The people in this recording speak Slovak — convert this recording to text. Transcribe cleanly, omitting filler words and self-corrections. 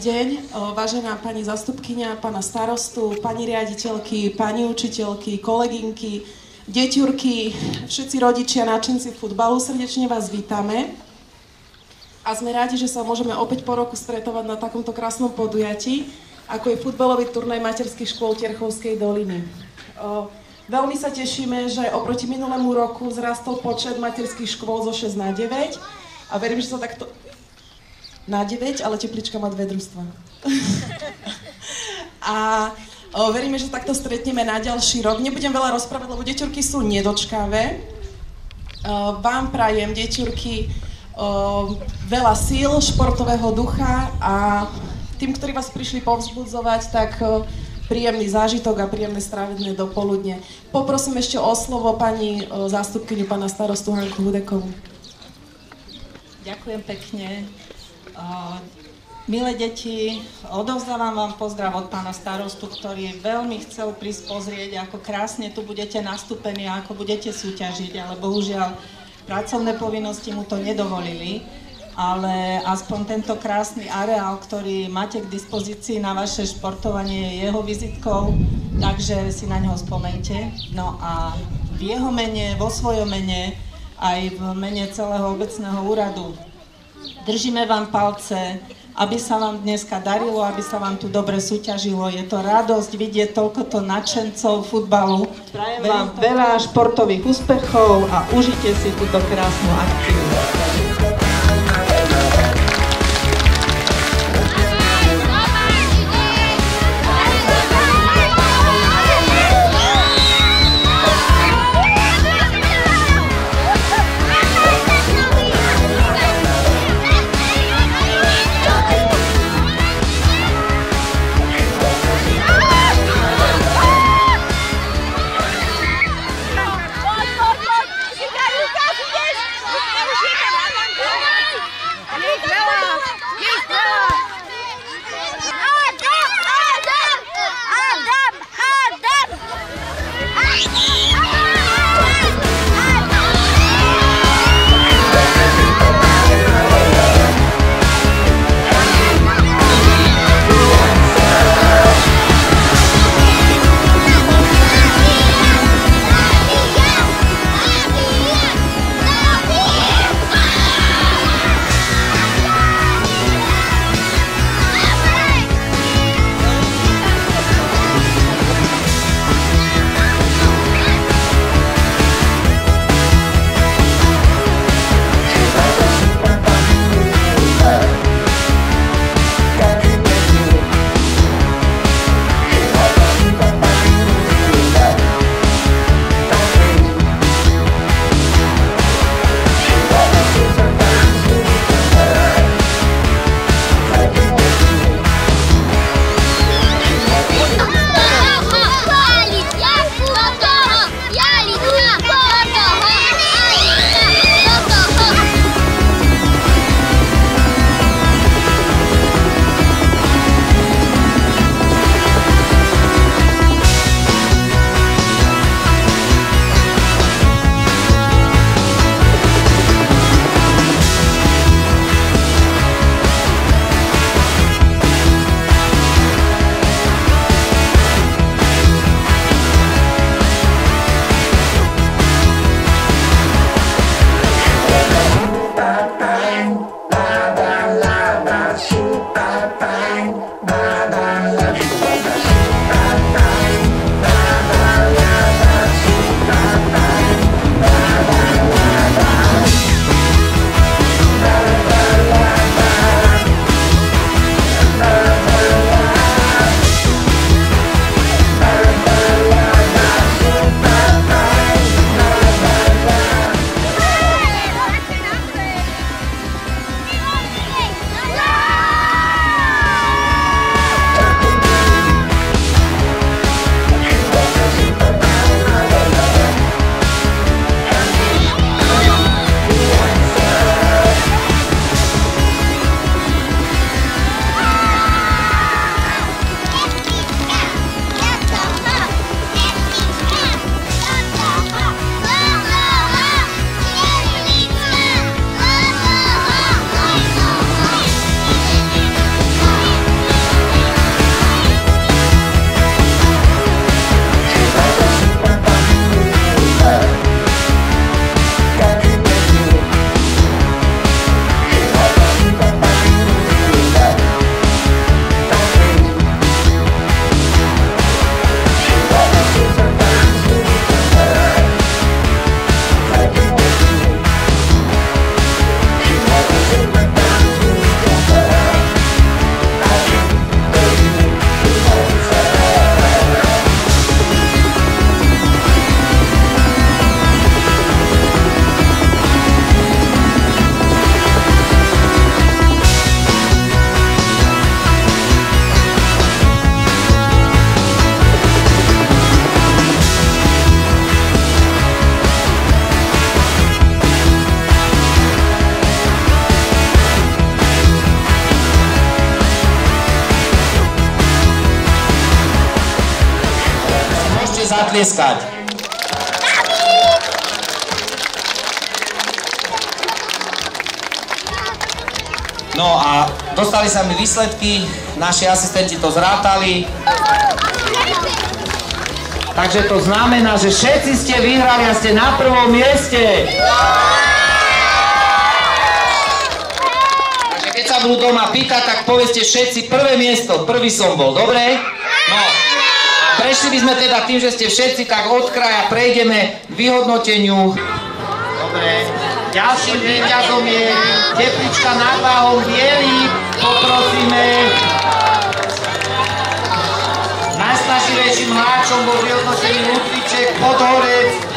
deň, vážená pani zastupkyňa, pána starostu, pani riaditeľky, pani učiteľky, kolegynky, deťurky, všetci rodičia, nadšenci futbalu, srdečne vás vítame a sme rádi, že sa môžeme opäť po roku stretovať na takomto krásnom podujatí, ako je futbalový turnaj materských škôl Terchovskej doliny. Veľmi sa tešíme, že oproti minulému roku zrastol počet materských škôl zo 6 na 9 a verím, že sa takto... Na 9, ale teplička má 2 družstva. A veríme, že takto stretneme na ďalší rok. Nebudem veľa rozprávať, lebo deťurky sú nedočkavé. Vám prajem, deťurky, veľa síl, športového ducha a tým, ktorí vás prišli povzbudzovať, tak príjemný zážitok a príjemné strávené dopoludne. Poprosím ešte o slovo pani zástupkyňu, pána starostu Hanku Hudekovú. Ďakujem pekne. Milé deti, odovzdávam vám pozdrav od pána starostu, ktorý veľmi chcel prísť pozrieť, ako krásne tu budete nastúpení a ako budete súťažiť, ale bohužiaľ pracovné povinnosti mu to nedovolili, ale aspoň tento krásny areál, ktorý máte k dispozícii na vaše športovanie, je jeho vizitkou, takže si na ňo spomente. No a v jeho mene, vo svojom mene, aj v mene celého obecného úradu držíme vám palce, aby sa vám dneska darilo, aby sa vám tu dobre súťažilo. Je to radosť vidieť toľkoto nadšencov futbalu. Prajem vám veľa športových úspechov a užite si túto krásnu akciu. Lucas, zatlieskať. No a dostali sa mi výsledky, naši asistenti to zrátali. Takže to znamená, že všetci ste vyhrali a ste na prvom mieste. Takže keď sa budú doma pýtať, tak povedzte všetci prvé miesto, prvý som bol, dobre? No a prešli by sme teda tým, že ste všetci, tak od kraja prejdeme k vyhodnoteniu. Dobre. Ďalším víťazom je teplička nad váhom biely. Poprosíme. Najsnaživejším hráčom bol vyhodnotený Ludvíček Podhorec.